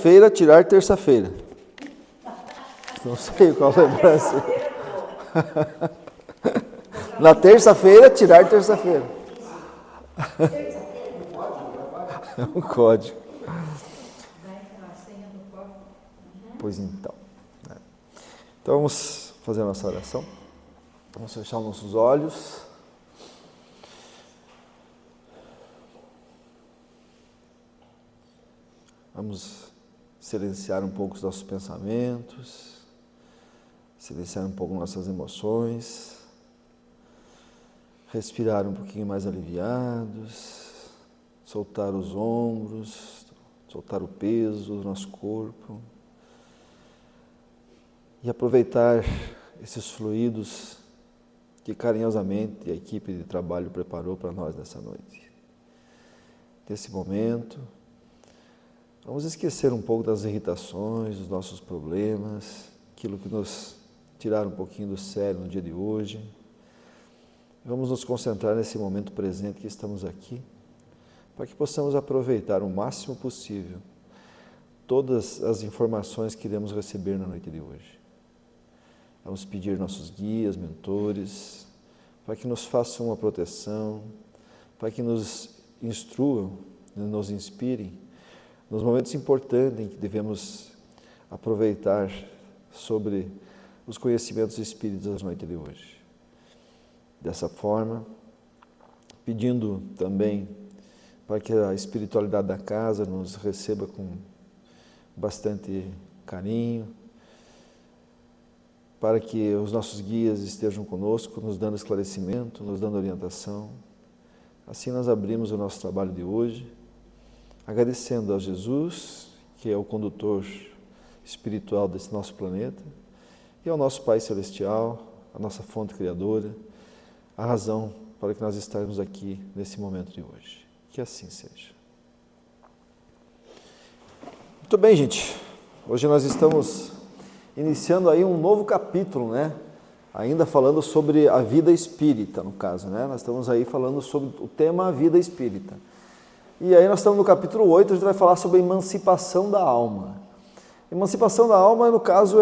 terça-feira, tirar terça-feira. Não sei qual lembrança. Na terça-feira, tirar terça-feira. É um código. Pois então. Então vamos fazer a nossa oração. Vamos fechar nossos olhos. Vamos silenciar um pouco os nossos pensamentos, silenciar um pouco nossas emoções, respirar um pouquinho mais aliviados, soltar os ombros, soltar o peso do nosso corpo e aproveitar esses fluidos que carinhosamente a equipe de trabalho preparou para nós nessa noite. Nesse momento, vamos esquecer um pouco das irritações, dos nossos problemas, aquilo que nos tiraram um pouquinho do sério no dia de hoje. Vamos nos concentrar nesse momento presente que estamos aqui, para que possamos aproveitar o máximo possível todas as informações que iremos receber na noite de hoje. Vamos pedir nossos guias, mentores, para que nos façam uma proteção, para que nos instruam, nos inspirem, nos momentos importantes em que devemos aproveitar sobre os conhecimentos espíritas da noite de hoje. Dessa forma, pedindo também para que a espiritualidade da casa nos receba com bastante carinho, para que os nossos guias estejam conosco, nos dando esclarecimento, nos dando orientação. Assim nós abrimos o nosso trabalho de hoje, agradecendo a Jesus, que é o condutor espiritual desse nosso planeta, e ao nosso Pai Celestial, a nossa fonte criadora, a razão para que nós estarmos aqui nesse momento de hoje. Que assim seja. Muito bem, gente. Hoje nós estamos iniciando aí um novo capítulo, né? Ainda falando sobre a vida espírita, no caso, né? Nós estamos aí falando sobre o tema vida espírita. E aí nós estamos no capítulo 8, a gente vai falar sobre a emancipação da alma. Emancipação da alma, no caso,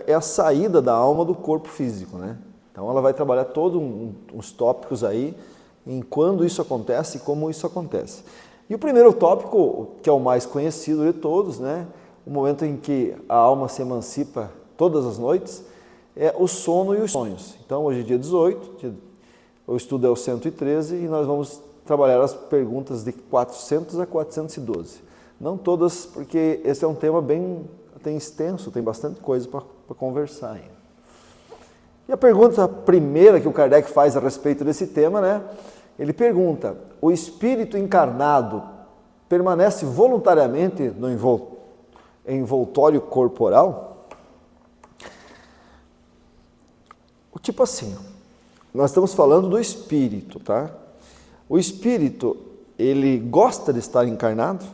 é a saída da alma do corpo físico, né? Então ela vai trabalhar todos uns tópicos aí, em quando isso acontece e como isso acontece. E o primeiro tópico, que é o mais conhecido de todos, né? O momento em que a alma se emancipa todas as noites, é o sono e os sonhos. Então hoje é dia 18, o estudo é o 113 e nós vamos trabalhar as perguntas de 400 a 412. Não todas, porque esse é um tema bem extenso, tem bastante coisa para conversar ainda. E a pergunta primeira que o Kardec faz a respeito desse tema, né? Ele pergunta: o espírito encarnado permanece voluntariamente no envoltório corporal? Tipo assim, nós estamos falando do espírito, tá? O espírito, ele gosta de estar encarnado?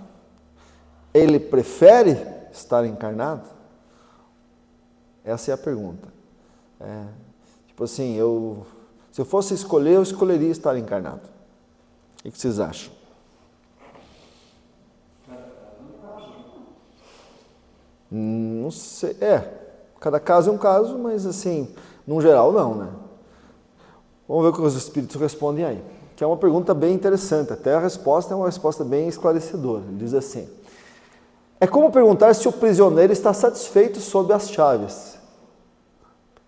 Ele prefere estar encarnado? Essa é a pergunta. Tipo assim, se eu fosse escolher, eu escolheria estar encarnado. O que vocês acham? Não sei, cada caso é um caso, mas assim, no geral não, né? Vamos ver o que os espíritos respondem aí. Que é uma pergunta bem interessante, até a resposta é uma resposta bem esclarecedora. Ele diz assim: é como perguntar se o prisioneiro está satisfeito sob as chaves.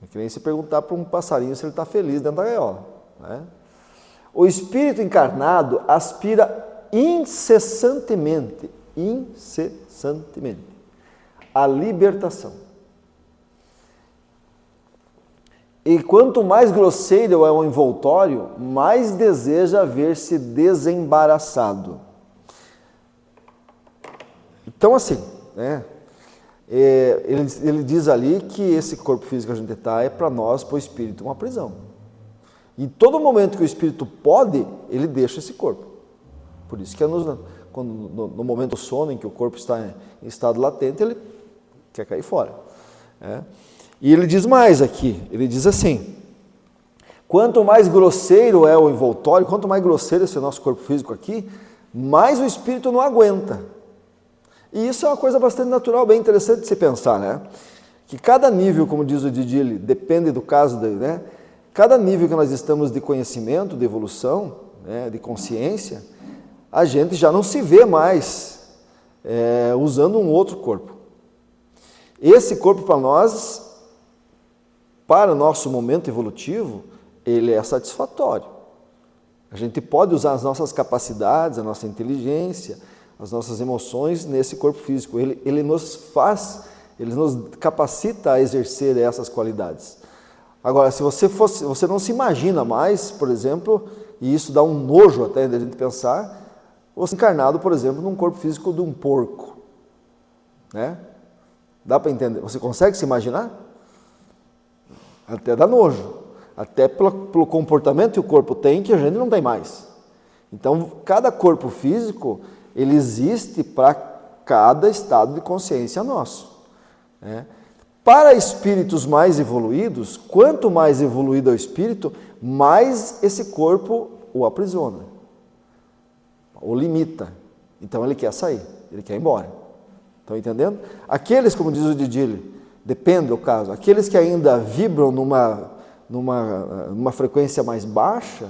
É que nem se perguntar para um passarinho se ele está feliz dentro da gaiola, né? O espírito encarnado aspira incessantemente à libertação. E quanto mais grosseiro é o envoltório, mais deseja ver-se desembaraçado. Então assim, né? Ele diz ali que esse corpo físico que a gente está é para nós, para o espírito, uma prisão. E todo momento que o espírito pode, ele deixa esse corpo. Por isso que no momento do sono, em que o corpo está em estado latente, ele quer cair fora. E ele diz mais aqui, ele diz assim: quanto mais grosseiro é o envoltório, quanto mais grosseiro é esse nosso corpo físico aqui, mais o espírito não aguenta. E isso é uma coisa bastante natural, bem interessante de se pensar, né? Que cada nível, como diz o Didile, depende do caso, né? Cada nível que nós estamos de conhecimento, de evolução, né, de consciência, a gente já não se vê mais usando um outro corpo. Esse corpo para nós, para o nosso momento evolutivo, ele é satisfatório. A gente pode usar as nossas capacidades, a nossa inteligência, as nossas emoções nesse corpo físico. Ele nos capacita a exercer essas qualidades. Agora, se você não se imagina mais, por exemplo, e isso dá um nojo até da gente pensar, você encarnado, por exemplo, num corpo físico de um porco, né? Dá para entender? Você consegue se imaginar? Até dá nojo. Até pelo comportamento que o corpo tem, que a gente não tem mais. Então, cada corpo físico, ele existe para cada estado de consciência nosso, né? Para espíritos mais evoluídos, quanto mais evoluído é o espírito, mais esse corpo o aprisiona, o limita. Então, ele quer sair, ele quer ir embora. Estão entendendo? Aqueles, como diz o Didile, depende do caso, aqueles que ainda vibram numa frequência mais baixa,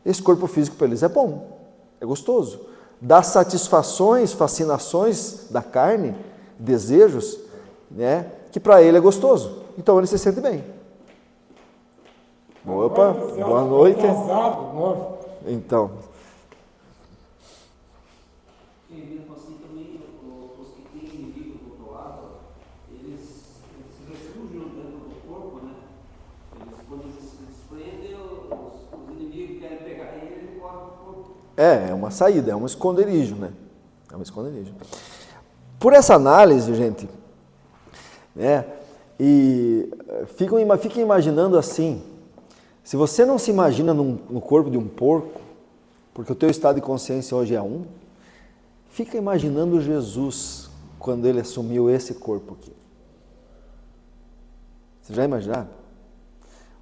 esse corpo físico para eles é bom, é gostoso. Dá satisfações, fascinações da carne, desejos, né, que para ele é gostoso. Então ele se sente bem. Opa, boa noite. Então. É uma saída, é um esconderijo, né? É um esconderijo. Por essa análise, gente, né? E fiquem imaginando assim, se você não se imagina no corpo de um porco, porque o teu estado de consciência hoje é um, fica imaginando Jesus quando ele assumiu esse corpo aqui. Você já imaginaram?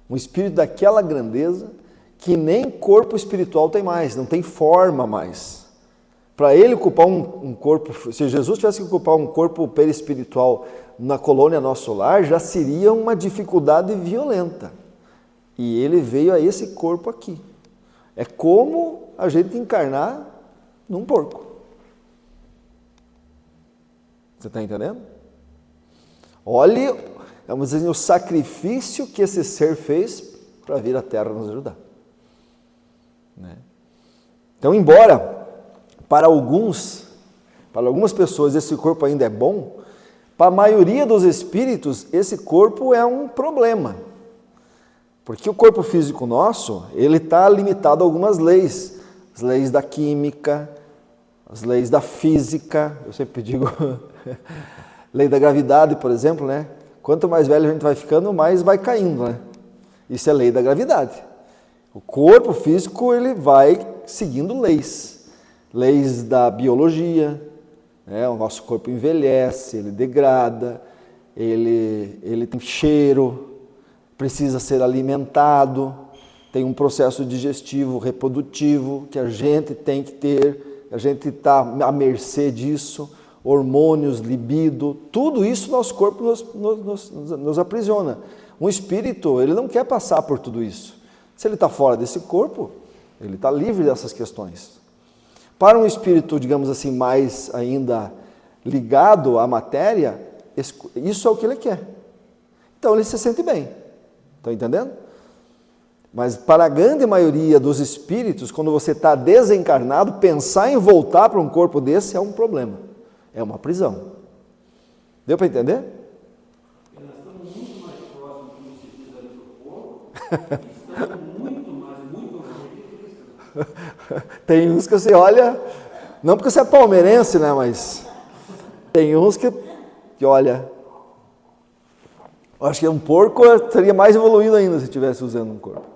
Um espírito daquela grandeza, que nem corpo espiritual tem mais, não tem forma mais. Para ele ocupar um corpo, se Jesus tivesse que ocupar um corpo perispiritual na colônia Nosso Lar, já seria uma dificuldade violenta. E ele veio a esse corpo aqui. É como a gente encarnar num porco. Você está entendendo? Olhe, vamos dizer, o sacrifício que esse ser fez para vir à Terra nos ajudar. Né? Então, embora para algumas pessoas esse corpo ainda é bom, para a maioria dos espíritos esse corpo é um problema, porque o corpo físico nosso, ele está limitado a algumas leis, as leis da química, as leis da física, eu sempre digo, lei da gravidade, por exemplo, né? Quanto mais velho a gente vai ficando, mais vai caindo, né? Isso é lei da gravidade. O corpo físico, ele vai seguindo leis da biologia, né? O nosso corpo envelhece, ele degrada, ele tem cheiro, precisa ser alimentado, tem um processo digestivo, reprodutivo, que a gente tem que ter, a gente está à mercê disso, hormônios, libido, tudo isso nosso corpo nos aprisiona. Um espírito, ele não quer passar por tudo isso. Se ele está fora desse corpo, ele está livre dessas questões. Para um espírito, digamos assim, mais ainda ligado à matéria, isso é o que ele quer. Então ele se sente bem. Estão entendendo? Mas para a grande maioria dos espíritos, quando você está desencarnado, pensar em voltar para um corpo desse é um problema. É uma prisão. Deu para entender? Nós estamos muito mais próximos do que se diz ali do corpo. Estamos muito longe. Tem uns que você olha, não porque você é palmeirense, né, mas tem uns que olha, eu acho que um porco seria mais evoluído ainda se estivesse usando um corpo.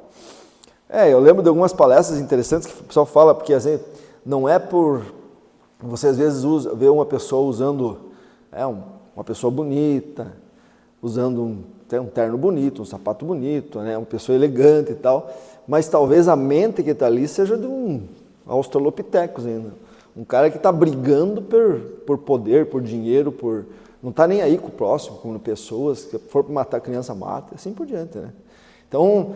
Eu lembro de algumas palestras interessantes que o pessoal fala, porque assim, não é por... Você às vezes vê uma pessoa usando, uma pessoa bonita, usando um terno bonito, um sapato bonito, né, uma pessoa elegante e tal, mas talvez a mente que está ali seja de um Australopithecus ainda, Um cara que está brigando por poder, por dinheiro, não está nem aí com o próximo, com pessoas, que for para matar criança, mata, assim por diante, né? Então,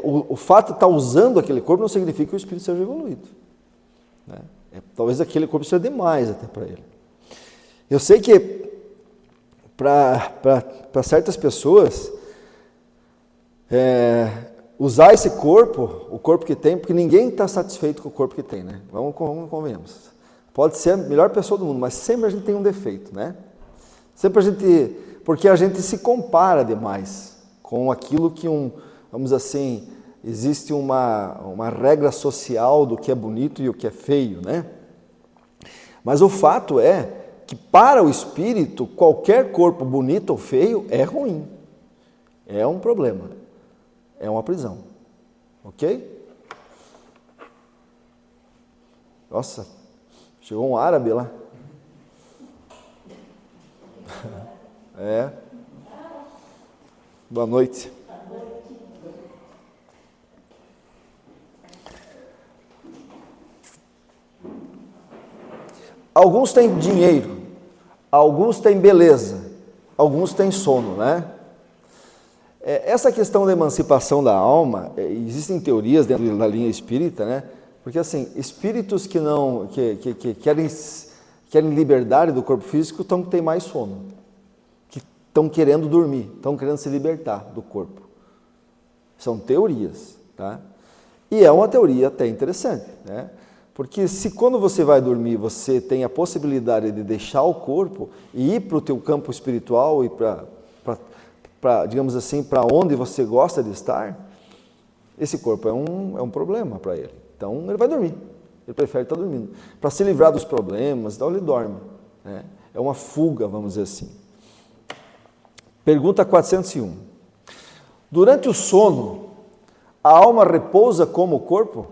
o fato de estar usando aquele corpo não significa que o espírito seja evoluído, né? Talvez aquele corpo seja demais até para ele. Eu sei que para certas pessoas, usar esse corpo, o corpo que tem, porque ninguém está satisfeito com o corpo que tem, né? Vamos convenhamos. Pode ser a melhor pessoa do mundo, mas sempre a gente tem um defeito, né? Porque a gente se compara demais com aquilo que vamos assim, existe uma regra social do que é bonito e o que é feio, né? Mas o fato é que para o espírito, qualquer corpo bonito ou feio é ruim, é um problema, é uma prisão, ok? Nossa, chegou um árabe lá. Boa noite. Alguns têm dinheiro, alguns têm beleza, alguns têm sono, né? Essa questão da emancipação da alma, existem teorias dentro da linha espírita, né? Porque assim, espíritos que querem liberdade do corpo físico têm mais sono, que estão querendo dormir, estão querendo se libertar do corpo. São teorias, tá? E é uma teoria até interessante, né? Porque se quando você vai dormir, você tem a possibilidade de deixar o corpo e ir para o teu campo espiritual e digamos assim, para onde você gosta de estar, esse corpo é um problema para ele. Então ele vai dormir, ele prefere estar dormindo. Para se livrar dos problemas, então ele dorme, né? É uma fuga, vamos dizer assim. Pergunta 401. Durante o sono, a alma repousa como o corpo?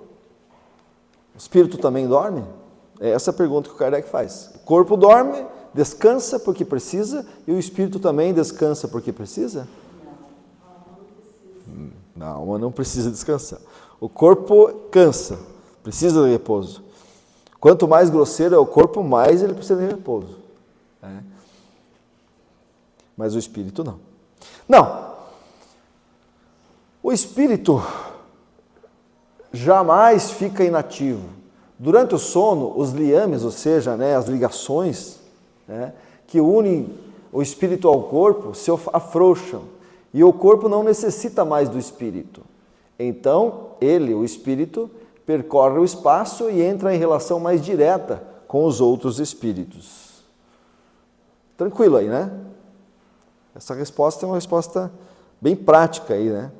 O espírito também dorme? É essa a pergunta que o Kardec faz. O corpo dorme, descansa porque precisa, e o espírito também descansa porque precisa? Não, a alma não precisa descansar. O corpo cansa, precisa de repouso. Quanto mais grosseiro é o corpo, mais ele precisa de repouso, né? Mas o espírito não. Não. O espírito jamais fica inativo. Durante o sono, os liames, ou seja, né, as ligações, né, que unem o espírito ao corpo se afrouxam e o corpo não necessita mais do espírito. Então, o espírito, percorre o espaço e entra em relação mais direta com os outros espíritos. Tranquilo aí, né? Essa resposta é uma resposta bem prática aí, né?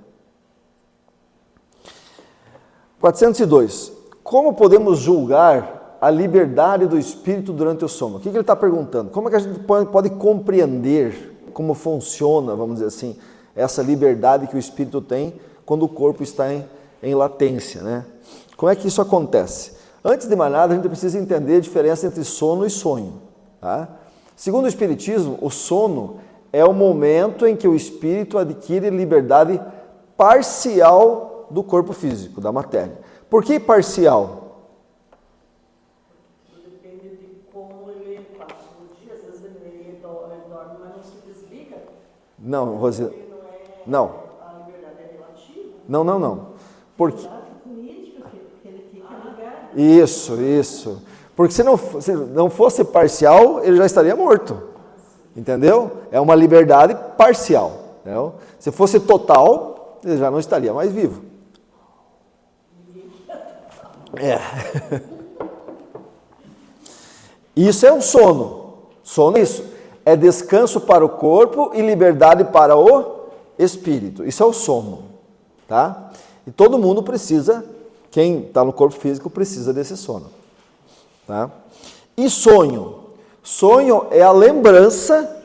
402. Como podemos julgar a liberdade do espírito durante o sono? O que ele está perguntando? Como é que a gente pode compreender como funciona, vamos dizer assim, essa liberdade que o espírito tem quando o corpo está em latência, né? Como é que isso acontece? Antes de mais nada, a gente precisa entender a diferença entre sono e sonho, tá? Segundo o Espiritismo, o sono é o momento em que o espírito adquire liberdade parcial do corpo físico, da matéria. Por que parcial? Depende de como ele passa o dia. Às vezes ele dorme, mas não se desliga. Não, Rosina. Não. A liberdade é relativa. Não. Porque... Política, que ele fica ligado. Isso. Porque se não fosse parcial, ele já estaria morto. Entendeu? É uma liberdade parcial. Entendeu? Se fosse total, ele já não estaria mais vivo. Isso é um sono. Sono é isso. É descanso para o corpo e liberdade para o espírito. Isso é o sono, tá? E todo mundo precisa, quem está no corpo físico precisa desse sono, tá? E sonho? Sonho é a lembrança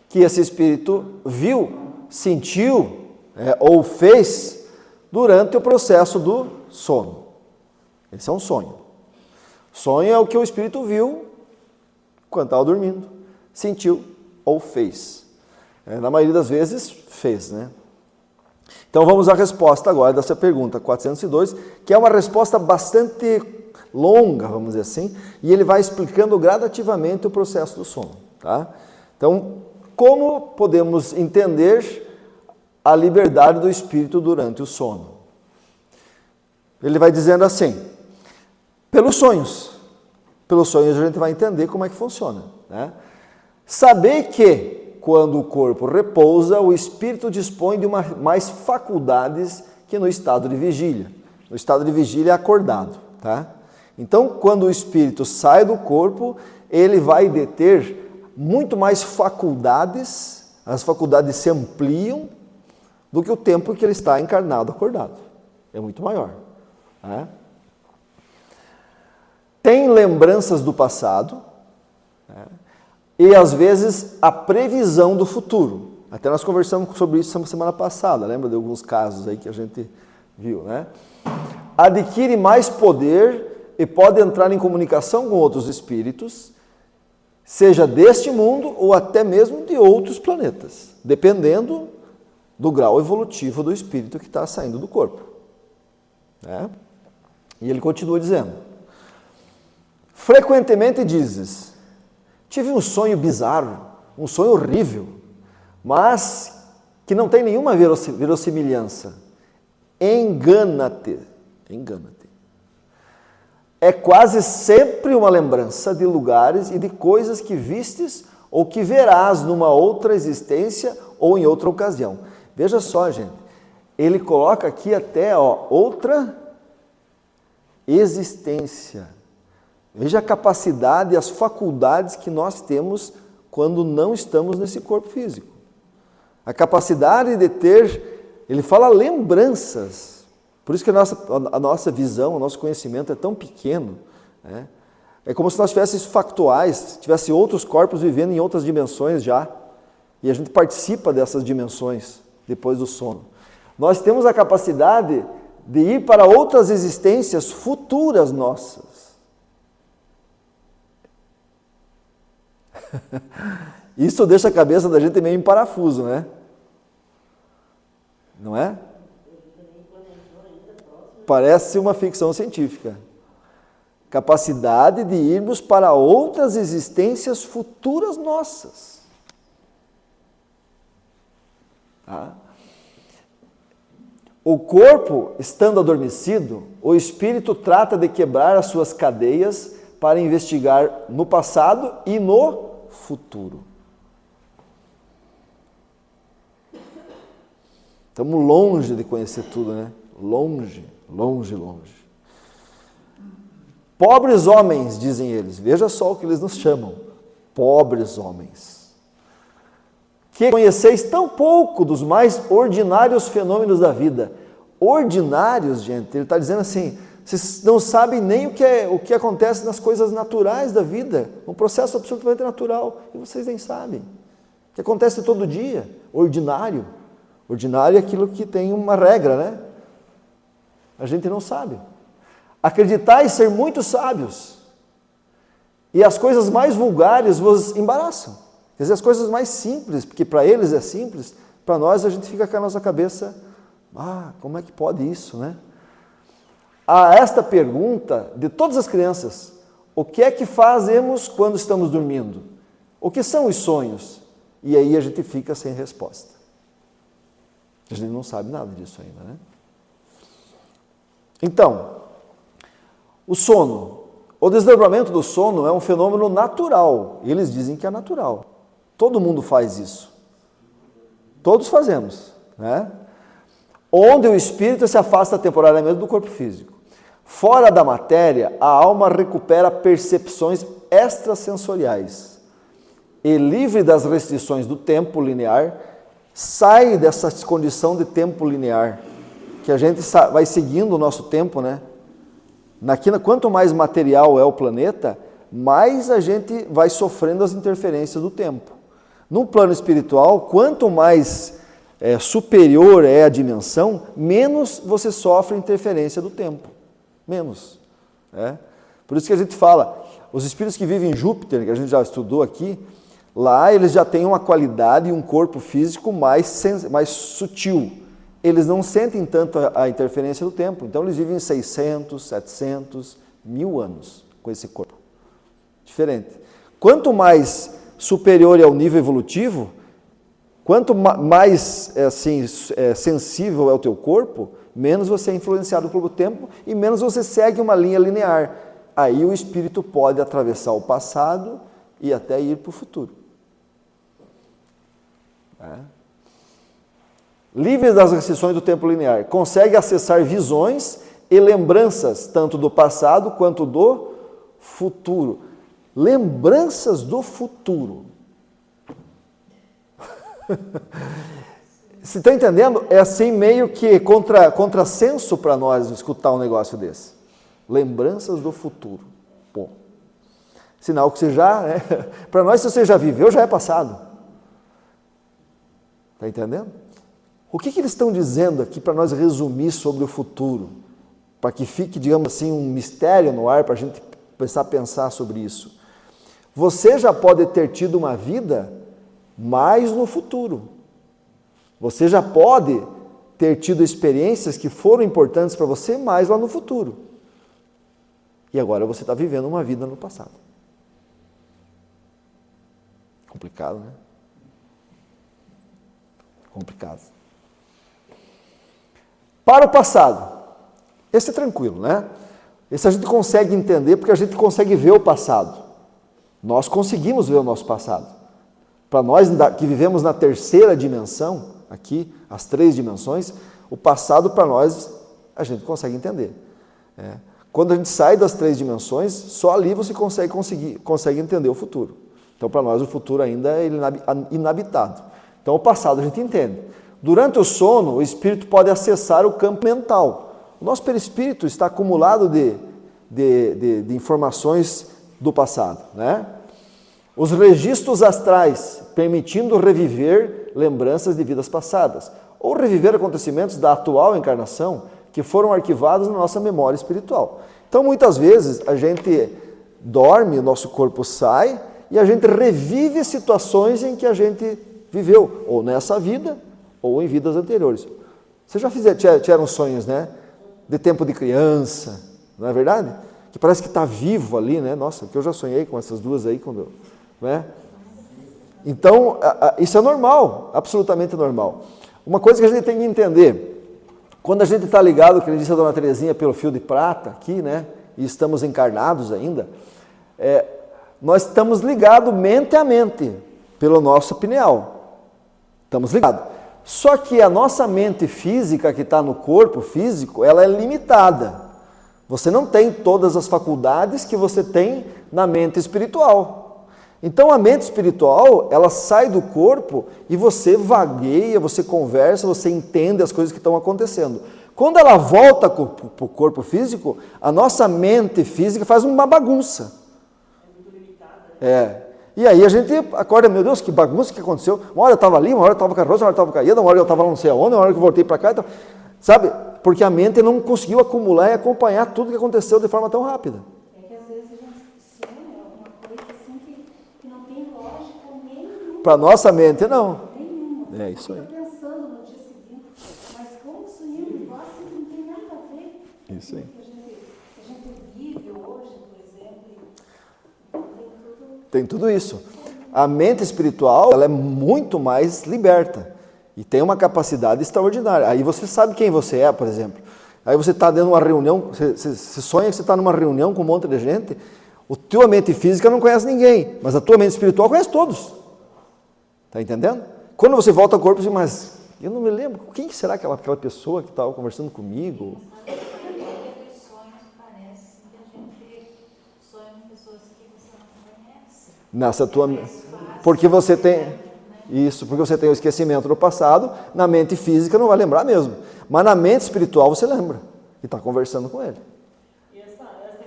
que esse espírito viu, sentiu, ou fez durante o processo do sono. Esse é um sonho. Sonho é o que o espírito viu quando estava dormindo, sentiu ou fez. Na maioria das vezes, fez, né? Então vamos à resposta agora dessa pergunta 402, que é uma resposta bastante longa, vamos dizer assim, e ele vai explicando gradativamente o processo do sono. Tá? Então, como podemos entender a liberdade do espírito durante o sono? Ele vai dizendo assim, pelos sonhos. Pelos sonhos a gente vai entender como é que funciona. Né? Saber que, quando o corpo repousa, o espírito dispõe de mais faculdades que no estado de vigília. No estado de vigília é acordado. Tá? Então, quando o espírito sai do corpo, ele vai deter muito mais faculdades, as faculdades se ampliam do que o tempo que ele está encarnado, acordado. É muito maior. Né? Tem lembranças do passado, né? E às vezes a previsão do futuro. Até nós conversamos sobre isso semana passada, lembra de alguns casos aí que a gente viu, né? Adquire mais poder e pode entrar em comunicação com outros espíritos, seja deste mundo ou até mesmo de outros planetas, dependendo do grau evolutivo do espírito que está saindo do corpo. Né? E ele continua dizendo, frequentemente dizes, tive um sonho bizarro, um sonho horrível, mas que não tem nenhuma verossimilhança. Engana-te. Engana-te. É quase sempre uma lembrança de lugares e de coisas que vistes ou que verás numa outra existência ou em outra ocasião. Veja só, gente, ele coloca aqui até outra existência. Veja a capacidade e as faculdades que nós temos quando não estamos nesse corpo físico. A capacidade de ter, ele fala lembranças. Por isso que a nossa visão, o nosso conhecimento é tão pequeno. Né? É como se nós tivéssemos factuais, tivesse outros corpos vivendo em outras dimensões já. E a gente participa dessas dimensões depois do sono. Nós temos a capacidade de ir para outras existências futuras nossas. Isso deixa a cabeça da gente meio em parafuso, né? Não é? Parece uma ficção científica. Capacidade de irmos para outras existências futuras nossas. Tá? O corpo, estando adormecido, o espírito trata de quebrar as suas cadeias para investigar no passado e no futuro. Estamos longe de conhecer tudo, né? Longe, longe, longe. Pobres homens, dizem eles, veja só o que eles nos chamam, pobres homens, que conheceis tão pouco dos mais ordinários fenômenos da vida. Ordinários, gente, ele está dizendo assim, vocês não sabem nem o que acontece nas coisas naturais da vida, um processo absolutamente natural, e vocês nem sabem. O que acontece todo dia, ordinário. Ordinário é aquilo que tem uma regra, né? A gente não sabe. Acreditais ser muito sábios, e as coisas mais vulgares vos embaraçam. Quer dizer, as coisas mais simples, porque para eles é simples, para nós a gente fica com a nossa cabeça, como é que pode isso, né? A esta pergunta de todas as crianças, o que é que fazemos quando estamos dormindo? O que são os sonhos? E aí a gente fica sem resposta. A gente não sabe nada disso ainda, né? Então, o sono. O desdobramento do sono é um fenômeno natural. Eles dizem que é natural. Todo mundo faz isso. Todos fazemos, né? Onde o espírito se afasta temporariamente do corpo físico. Fora da matéria, a alma recupera percepções extrasensoriais e, livre das restrições do tempo linear, sai dessa condição de tempo linear, que a gente vai seguindo o nosso tempo, né? Quanto mais material é o planeta, mais a gente vai sofrendo as interferências do tempo. No plano espiritual, quanto mais superior é a dimensão, menos você sofre interferência do tempo. Menos. Por isso que a gente fala, os espíritos que vivem em Júpiter, que a gente já estudou aqui, lá eles já têm uma qualidade e um corpo físico mais sutil. Eles não sentem tanto a interferência do tempo, então eles vivem 600, 700, 1000 anos com esse corpo. Diferente. Quanto mais superior é o nível evolutivo, quanto mais sensível é o teu corpo, menos você é influenciado pelo tempo e menos você segue uma linha linear. Aí o espírito pode atravessar o passado e até ir para o futuro. Livre das restrições do tempo linear, consegue acessar visões e lembranças, tanto do passado quanto do futuro. Lembranças do futuro. Você está entendendo? É assim meio que contrassenso para nós escutar um negócio desse. Lembranças do futuro. Pô. Sinal que você já... Para nós, se você já viveu, já é passado. Está entendendo? O que eles estão dizendo aqui para nós resumir sobre o futuro? Para que fique, digamos assim, um mistério no ar, para a gente começar a pensar sobre isso. Você já pode ter tido uma vida mais no futuro. Você já pode ter tido experiências que foram importantes para você mais lá no futuro. E agora você está vivendo uma vida no passado. Complicado, né? Complicado. Para o passado, esse é tranquilo, né? Esse a gente consegue entender porque a gente consegue ver o passado. Nós conseguimos ver o nosso passado. Para nós que vivemos na terceira dimensão, aqui, as 3 dimensões, o passado para nós a gente consegue entender. Quando a gente sai das 3 dimensões, só ali você consegue entender o futuro. Então para nós o futuro ainda é inabitado. Então o passado a gente entende. Durante o sono, o espírito pode acessar o campo mental. O nosso perispírito está acumulado de informações do passado, né? Os registros astrais, permitindo reviver lembranças de vidas passadas, ou reviver acontecimentos da atual encarnação que foram arquivados na nossa memória espiritual. Então, muitas vezes, a gente dorme, o nosso corpo sai, e a gente revive situações em que a gente viveu, ou nessa vida, ou em vidas anteriores. Vocês já tiveram sonhos, né? De tempo de criança, não é verdade? Que parece que está vivo ali, né? Nossa, que eu já sonhei com essas duas aí, né? Então, isso é normal, absolutamente normal. Uma coisa que a gente tem que entender, quando a gente está ligado, que ele disse a dona Terezinha, pelo fio de prata aqui, né? E estamos encarnados ainda, nós estamos ligados mente a mente, pelo nosso pineal. Estamos ligados. Só que a nossa mente física, que está no corpo físico, ela é limitada. Você não tem todas as faculdades que você tem na mente espiritual. Então a mente espiritual, ela sai do corpo e você vagueia, você conversa, você entende as coisas que estão acontecendo. Quando ela volta para o corpo físico, a nossa mente física faz uma bagunça. E aí a gente acorda, meu Deus, que bagunça que aconteceu. Uma hora eu estava ali, uma hora eu estava com a Rosa, uma hora eu estava com a Ieda, uma hora eu estava não sei aonde, uma hora que eu voltei para cá. Então, sabe? Porque a mente não conseguiu acumular e acompanhar tudo que aconteceu de forma tão rápida. É que às vezes a gente sonha alguma coisa assim que não tem lógica nenhuma. Para nossa mente, não. Nenhuma. É isso aí. Fica pensando no dia seguinte, mas como sonhei um negócio que não tem nada a ver. Isso aí. Que a gente vive hoje, por exemplo, Tem tudo isso. A mente espiritual, ela é muito mais liberta e tem uma capacidade extraordinária. Aí você sabe quem você é, por exemplo. Aí você está dentro de uma reunião, você sonha que você está numa reunião com um monte de gente, a tua mente física não conhece ninguém, mas a tua mente espiritual conhece todos. Está entendendo? Quando você volta ao corpo, você diz, mas eu não me lembro, quem será aquela pessoa que estava conversando comigo? Nessa tua... Porque você tem... Isso, porque você tem o esquecimento do passado, na mente física não vai lembrar mesmo. Mas na mente espiritual você lembra. E está conversando com ele. E essa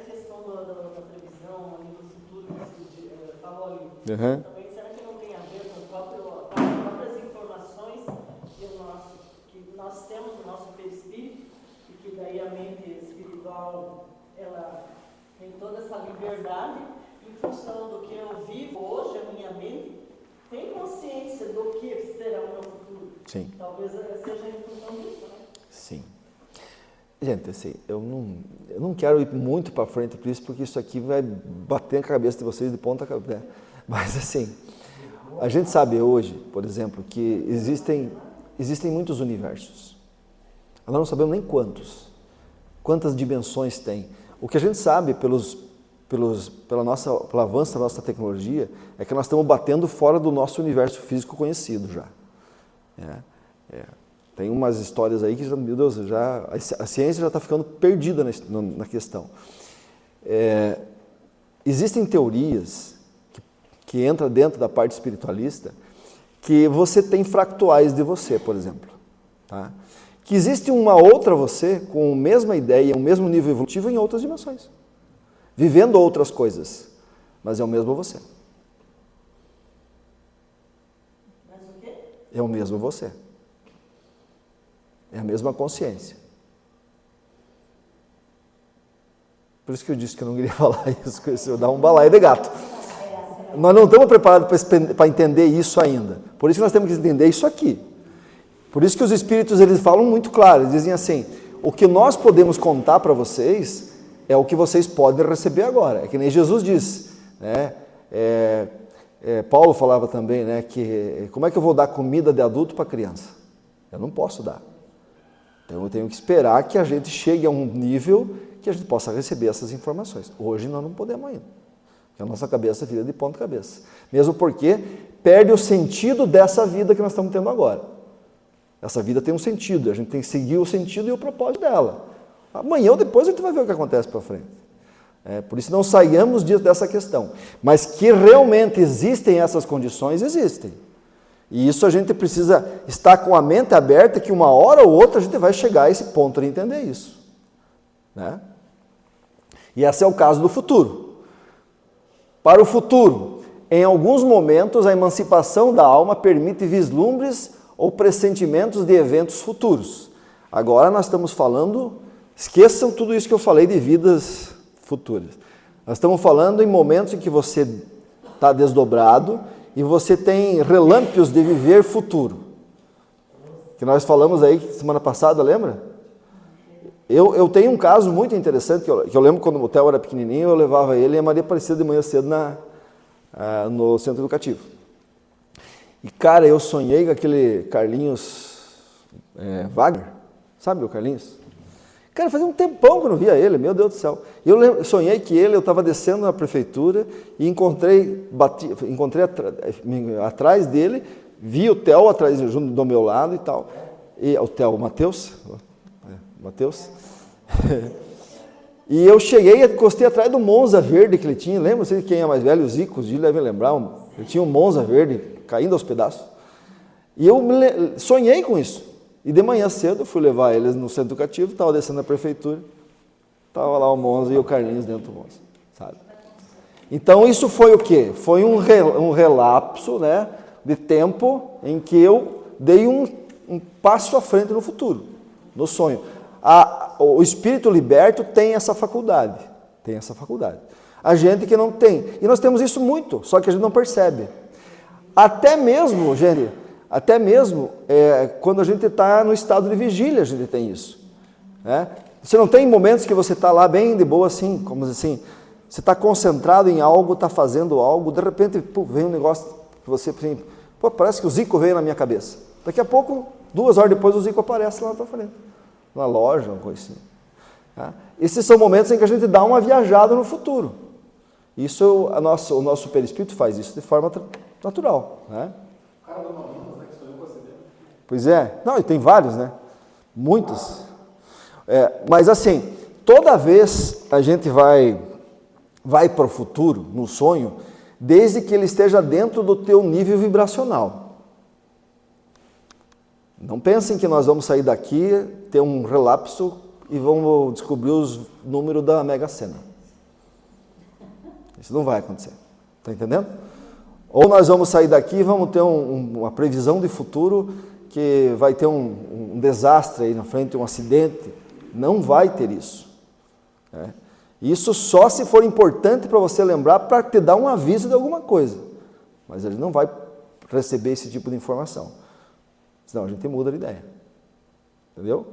questão da previsão ali do futuro que você falou ali, Uhum. também será que não tem a ver com as próprias informações que nós temos no nosso perispírito e que daí a mente espiritual ela tem toda essa liberdade em função do que eu vivo hoje, a minha mente tem consciência do que será o meu futuro. Sim. Talvez seja em função disso, né? Sim. Gente, assim, eu não quero ir muito para frente por isso, porque isso aqui vai bater na cabeça de vocês de ponta cabeça. Mas assim, a gente sabe hoje, por exemplo, que existem muitos universos. Nós não sabemos nem quantas dimensões tem. O que a gente sabe pelo avanço da nossa tecnologia é que nós estamos batendo fora do nosso universo físico conhecido já. Tem umas histórias aí que, meu Deus, a ciência já está ficando perdida na questão. Existem teorias que entram dentro da parte espiritualista que você tem fractuais de você, por exemplo. Tá? Que existe uma outra você com a mesma ideia, o mesmo nível evolutivo em outras dimensões. Vivendo outras coisas, mas é o mesmo você. Mas o quê? É o mesmo você. É a mesma consciência. Por isso que eu disse que eu não queria falar isso, que isso dá um balaio de gato. Nós não estamos preparados para entender isso ainda. Por isso que nós temos que entender isso aqui. Por isso que os espíritos eles falam muito claro, eles dizem assim, o que nós podemos contar para vocês é o que vocês podem receber agora. É que nem Jesus diz, né? Paulo falava também, né, que como é que eu vou dar comida de adulto para criança? Eu não posso dar. Então eu tenho que esperar que a gente chegue a um nível que a gente possa receber essas informações. Hoje nós não podemos ainda, porque a nossa cabeça vira de ponta cabeça. Mesmo porque perde o sentido dessa vida que nós estamos tendo agora. Essa vida tem um sentido, a gente tem que seguir o sentido e o propósito dela. Amanhã ou depois a gente vai ver o que acontece para frente. Por isso não saiamos dessa questão. Mas que realmente existem essas condições, existem. E isso a gente precisa estar com a mente aberta, que uma hora ou outra a gente vai chegar a esse ponto de entender isso. Né? E esse é o caso do futuro. Para o futuro, em alguns momentos a emancipação da alma permite vislumbres ou pressentimentos de eventos futuros. Agora nós estamos falando, esqueçam tudo isso que eu falei de vidas futuras. Nós estamos falando em momentos em que você está desdobrado e você tem relâmpagos de viver futuro. Que nós falamos aí semana passada, lembra? Eu tenho um caso muito interessante, que eu lembro quando o Theo era pequenininho, eu levava ele e a Maria aparecia de manhã cedo no centro educativo. E cara, eu sonhei com aquele Carlinhos Wagner, sabe o Carlinhos? Cara, fazia um tempão que eu não via ele, meu Deus do céu. Eu sonhei que eu estava descendo na prefeitura e encontrei atrás dele, vi o Theo atrás, junto do meu lado e tal. E o Theo, o Matheus. E eu cheguei e encostei atrás do Monza verde que ele tinha. Lembra? Não sei quem é mais velho, o Zico, os devem lembrar. Ele tinha um Monza verde caindo aos pedaços. E eu sonhei com isso. E de manhã cedo eu fui levar eles no centro educativo, estava descendo na prefeitura, estava lá o Monza e o Carlinhos dentro do Monza, sabe? Então isso foi o quê? Foi um relapso, né, de tempo em que eu dei um passo à frente no futuro, no sonho. O espírito liberto tem essa faculdade, A gente que não tem, e nós temos isso muito, só que a gente não percebe. Até mesmo, gente, quando a gente está no estado de vigília, a gente tem isso. Né? Você não tem momentos que você está lá bem de boa assim, como assim, você está concentrado em algo, está fazendo algo, de repente vem um negócio que você, assim, parece que o Zico veio na minha cabeça. Daqui a pouco, 2 horas depois, o Zico aparece lá na tua frente, na loja, uma coisa assim. Tá? Esses são momentos em que a gente dá uma viajada no futuro. Isso, o nosso perispírito faz isso de forma natural. Né? Pois é. Não, e tem vários, né? Muitos. Mas assim, toda vez a gente vai para o futuro, no sonho, desde que ele esteja dentro do teu nível vibracional. Não pensem que nós vamos sair daqui, ter um relapso e vamos descobrir os números da Mega Sena. Isso não vai acontecer. Está entendendo? Ou nós vamos sair daqui e vamos ter uma previsão de futuro que vai ter um desastre aí na frente, um acidente. Não vai ter isso. Né? Isso só se for importante para você lembrar, para te dar um aviso de alguma coisa. Mas ele não vai receber esse tipo de informação. Senão a gente muda de ideia. Entendeu?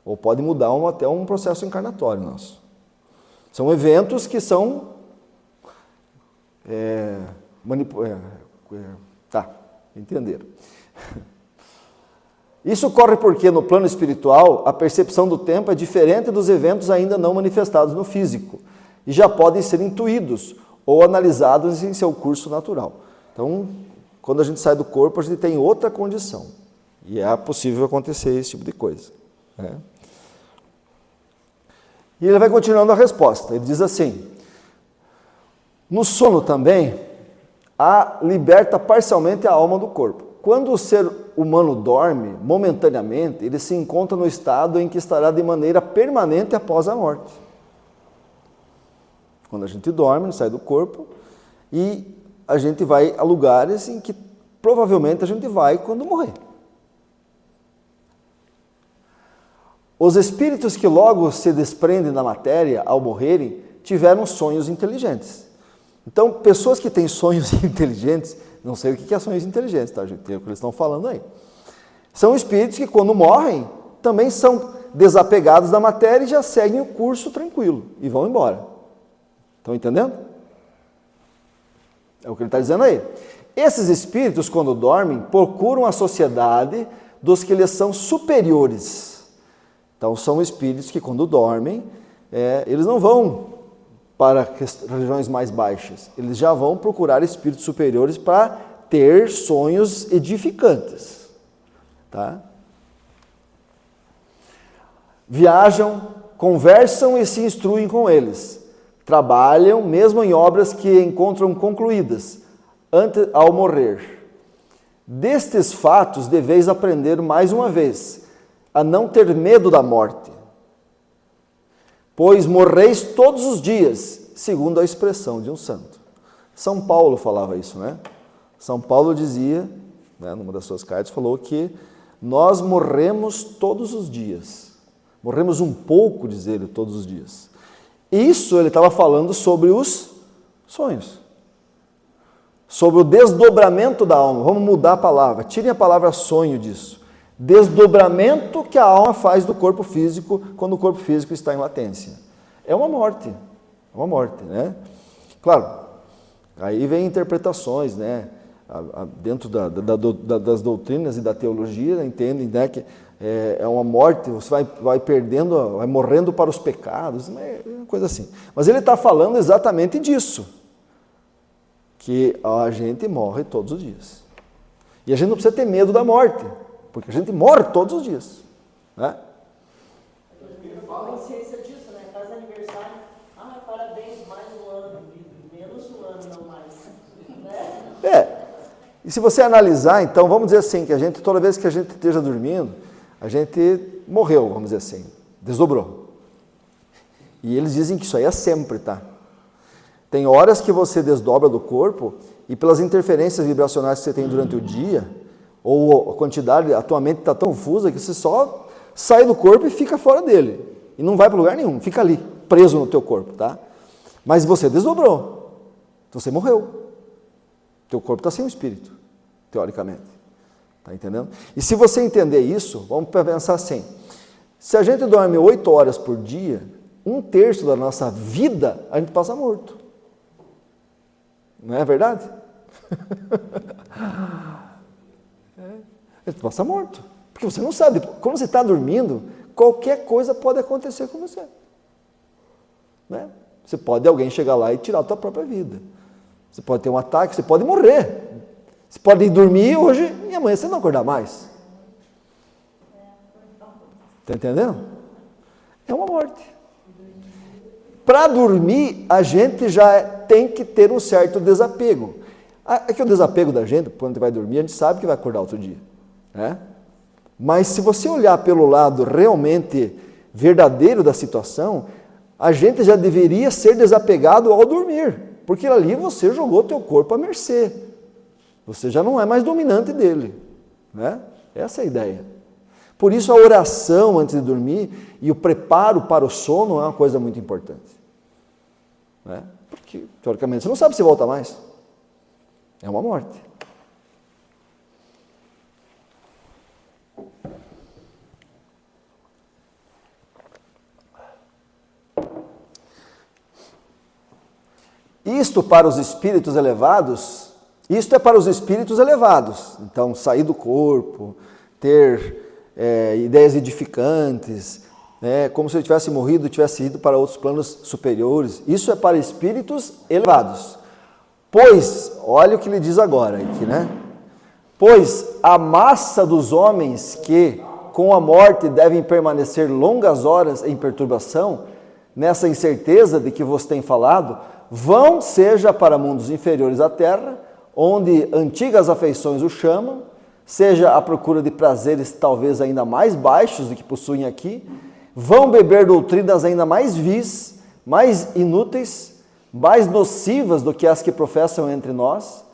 ou pode mudar até um processo encarnatório nosso. São eventos que são entenderam. Isso ocorre porque no plano espiritual a percepção do tempo é diferente dos eventos ainda não manifestados no físico e já podem ser intuídos ou analisados em seu curso natural. Então, quando a gente sai do corpo, a gente tem outra condição e é possível acontecer esse tipo de coisa, né? E ele vai continuando a resposta. Ele diz assim: no sono também, liberta parcialmente a alma do corpo. Quando o ser humano dorme, momentaneamente, ele se encontra no estado em que estará de maneira permanente após a morte. Quando a gente dorme, sai do corpo e a gente vai a lugares em que provavelmente a gente vai quando morrer. Os espíritos que logo se desprendem da matéria ao morrerem tiveram sonhos inteligentes. Então, pessoas que têm sonhos inteligentes, não sei o que é sonhos inteligentes, tá, gente? É o que eles estão falando aí. São espíritos que, quando morrem, também são desapegados da matéria e já seguem o curso tranquilo e vão embora. Estão entendendo? É o que ele está dizendo aí. Esses espíritos, quando dormem, procuram a sociedade dos que lhes são superiores. Então, são espíritos que, quando dormem, eles não vão para regiões mais baixas. Eles já vão procurar espíritos superiores para ter sonhos edificantes. Tá? Viajam, conversam e se instruem com eles. Trabalham, mesmo em obras que encontram concluídas, ao morrer. Destes fatos, deveis aprender mais uma vez a não ter medo da morte, pois morreis todos os dias, segundo a expressão de um santo. São Paulo falava isso, né? São Paulo dizia, né, numa das suas cartas, falou que nós morremos todos os dias. Morremos um pouco, diz ele, todos os dias. Isso ele estava falando sobre os sonhos. Sobre o desdobramento da alma. Vamos mudar a palavra. Tirem a palavra sonho disso. Desdobramento que a alma faz do corpo físico quando o corpo físico está em latência. É uma morte, né? Claro, aí vem interpretações, né? Dentro das doutrinas e da teologia, entendem, né, que é uma morte, você vai perdendo, vai morrendo para os pecados, é uma coisa assim. Mas ele está falando exatamente disso, que a gente morre todos os dias. E a gente não precisa ter medo da morte, porque a gente morre todos os dias, né? Fala consciência disso, né? Faz aniversário, parabéns, mais um ano de vida, menos um ano, não mais. Né? E se você analisar, então, vamos dizer assim, que a gente, toda vez que a gente esteja dormindo, a gente morreu, vamos dizer assim, desdobrou. E eles dizem que isso aí é sempre, tá? Tem horas que você desdobra do corpo e pelas interferências vibracionais que você tem durante o dia, ou a quantidade, a tua mente está tão confusa que você só sai do corpo e fica fora dele. E não vai para lugar nenhum, fica ali, preso no teu corpo, tá? Mas você desdobrou, então você morreu. Teu corpo está sem o espírito, teoricamente. Tá entendendo? E se você entender isso, vamos pensar assim, se a gente dorme 8 horas por dia, 1/3 da nossa vida a gente passa morto. Não é verdade? A gente passa morto. Porque você não sabe, quando você está dormindo, qualquer coisa pode acontecer com você. Né? Você pode alguém chegar lá e tirar a tua própria vida. Você pode ter um ataque, você pode morrer. Você pode ir dormir hoje e amanhã você não acordar mais. Está entendendo? É uma morte. Para dormir, a gente já tem que ter um certo desapego. É que o desapego da gente, quando vai dormir, a gente sabe que vai acordar outro dia. Né? Mas se você olhar pelo lado realmente verdadeiro da situação, a gente já deveria ser desapegado ao dormir. Porque ali você jogou teu corpo à mercê. Você já não é mais dominante dele. Né? Essa é a ideia. Por isso a oração antes de dormir e o preparo para o sono é uma coisa muito importante. Né? Porque, teoricamente, você não sabe se volta mais. É uma morte. Isto para os espíritos elevados, isto é para os espíritos elevados. Então, sair do corpo, ter ideias edificantes, como se ele tivesse morrido e tivesse ido para outros planos superiores. Isso é para espíritos elevados. Pois, olha o que ele diz agora aqui, né? Pois a massa dos homens que, com a morte, devem permanecer longas horas em perturbação, nessa incerteza de que vos tem falado, vão, seja para mundos inferiores à terra, onde antigas afeições o chamam, seja à procura de prazeres talvez ainda mais baixos do que possuem aqui, vão beber doutrinas ainda mais vis, mais inúteis, mais nocivas do que as que professam entre nós,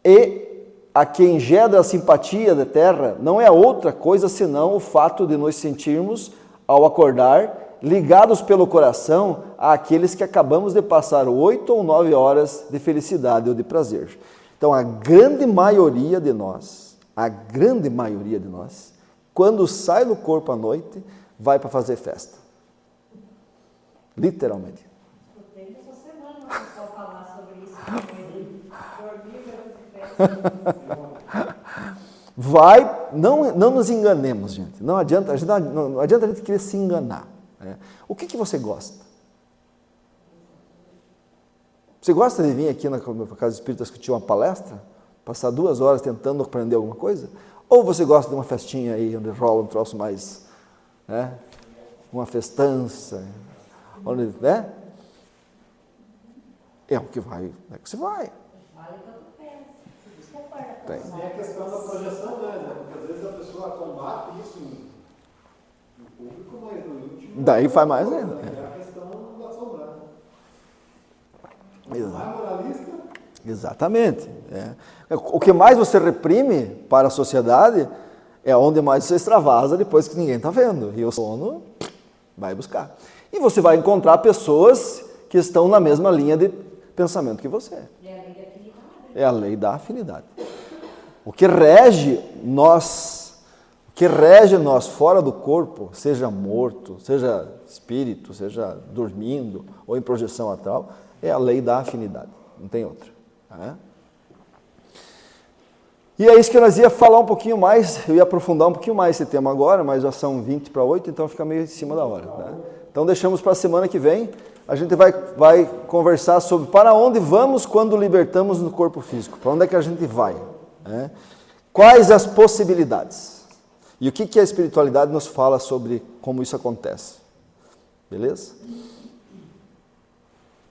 e a que engendra a simpatia da terra não é outra coisa senão o fato de nos sentirmos, ao acordar, ligados pelo coração àqueles que acabamos de passar 8 ou 9 horas de felicidade ou de prazer. Então, a grande maioria de nós, quando sai do corpo à noite, vai para fazer festa. Literalmente. Escutei essa semana o pessoal falar sobre isso. Dormir para fazer festa. Vai, não nos enganemos, gente. Não adianta a gente querer se enganar. O que você gosta? Você gosta de vir aqui na Casa Espírita discutir uma palestra? Passar 2 horas tentando aprender alguma coisa? Ou você gosta de uma festinha aí, onde rola um troço mais, uma festança, onde, é o que vai, é que você vai. Vale tanto pé. Isso que acorda. Tem. Tem a questão da projeção, né? Porque às vezes a pessoa combate isso no público, mas no íntimo. Daí faz mais ainda. É a questão da sombra. Exato. Mais moralista. Exatamente. O que mais você reprime para a sociedade é onde mais você extravasa depois que ninguém está vendo. E o sono vai buscar. E você vai encontrar pessoas que estão na mesma linha de pensamento que você. É a lei da afinidade. O que rege nós fora do corpo, seja morto, seja espírito, seja dormindo ou em projeção astral, é a lei da afinidade. Não tem outra. E é isso que nós ia falar um pouquinho mais, eu ia aprofundar um pouquinho mais esse tema agora, mas já são 20 para 8, então fica meio em cima da hora. Então deixamos para a semana que vem, a gente vai conversar sobre para onde vamos quando libertamos no corpo físico, para onde é que a gente vai, quais as possibilidades, e o que a espiritualidade nos fala sobre como isso acontece, beleza?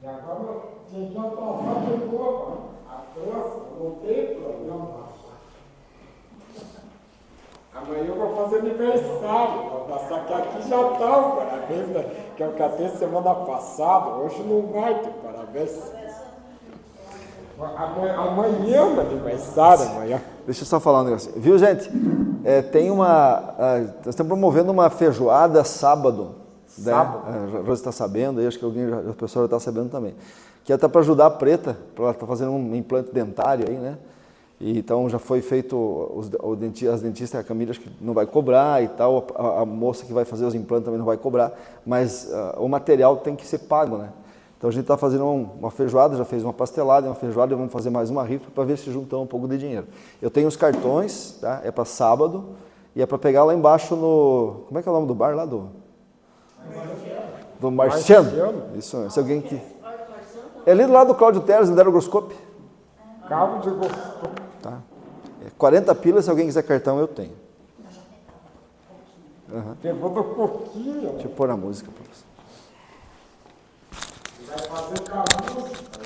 E agora tinha que alcançar de boa, a próxima, não tem problema. Amanhã eu vou fazer aniversário, vou passar que aqui já está o parabéns, né? Que eu catei semana passada, hoje não vai ter parabéns. Amanhã é o aniversário, amanhã. Deixa eu só falar um negócio. Viu, gente? Nós estamos promovendo uma feijoada sábado. Sábado. A Rosa está sabendo, aí acho que a pessoa já está sabendo também. Que é até para ajudar a Preta, para ela estar fazendo um implante dentário aí, né? E, então já foi feito, as dentistas, a Camila acho que não vai cobrar e tal, a moça que vai fazer os implantes também não vai cobrar, mas o material tem que ser pago, né? Então a gente está fazendo uma feijoada, já fez uma pastelada, uma feijoada, e vamos fazer mais uma rifa para ver se juntamos um pouco de dinheiro. Eu tenho os cartões, tá? É para sábado, e é para pegar lá embaixo no... Como é que é o nome do bar lá? Do Marciano. Isso, se alguém que... É ali do lado do Cláudio Teres, no Derogroscope. Cabo de gosto. Tá. 40 pilas, se alguém quiser cartão, eu tenho. Pegou do pouquinho. Deixa eu pôr a música para você. Vai fazer com a música.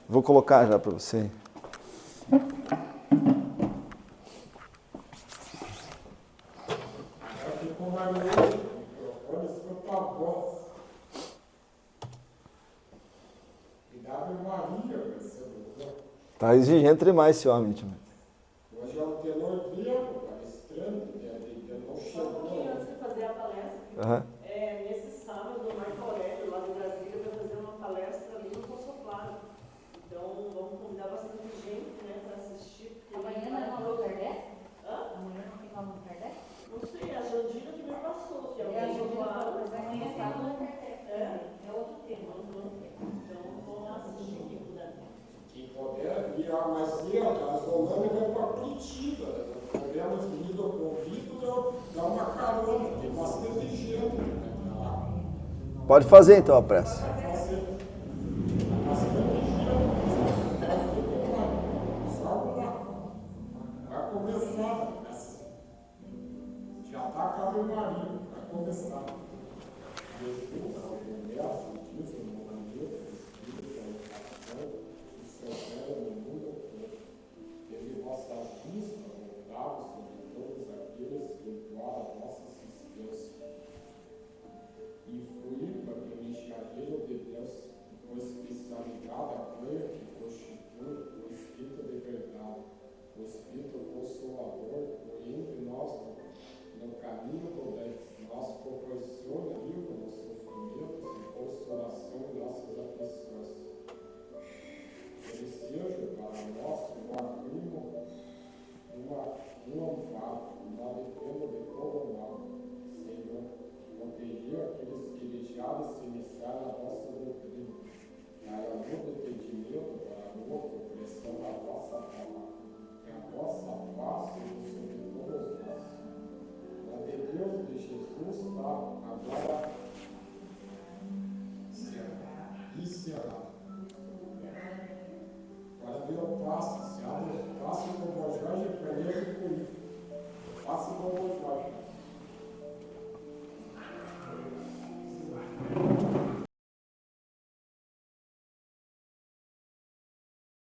Vou colocar já para você. Aqui com uma lei, olha, escuta a voz. E Ave Maria, vai ser louco. Tá exigente demais esse homem, tio. Hoje é o tenor vivo, palestrante, de não Só um pouquinho chegou. antes de fazer a palestra, Aham. nesse sábado, o Marco Aurélio, lá de Brasília, vai fazer uma palestra ali no Poço Claro. Então, vamos convidar bastante gente, para assistir. Porque Amanhã não é uma Allan Kardec? Hã? Amanhã não tem uma Allan Kardec? Não sei, a Jandira que me passou, que é o É a Poço Jandira, Claro. mas amanhã tem Allan Kardec. É. É outro tema. Então, vamos assistir. que puder vir mais cedo, as Holanda vai para Curitiba. Podemos vir do convite, dar uma carona, tem bastante gente para lá. Pode fazer então a prece. Vai começar, já está a Ave Maria, vai começar. Jesus, a mulher, a justiça, o movimento, o Espírito, a educação, o seu velho no mundo todo. Teve vossa vista voltada sobre todos aqueles que imploram a vossa assistência. E fluir para que o enxagueiro de Deus, com especialidade a pleia que constitui o Espírito de verdade, o Espírito Consolador, foi entre nós no caminho do bem, nos proporciona livro nos sofrimentos e consolação em nossas aflições. Ele seja para nós um abrigo, um amparo, uma defesa de todo mal. Senhor, proteger aqueles que deixaram se iniciar a vossa doutrina, dar a luz do entendimento para a boa compreensão da vossa palavra. Que a vossa paz seja sobre todos nós. A de Deus de Jesus está agora encerrada. Agora vira o passo, se abre o passo como Jorge Pereira e Coelho. Passo como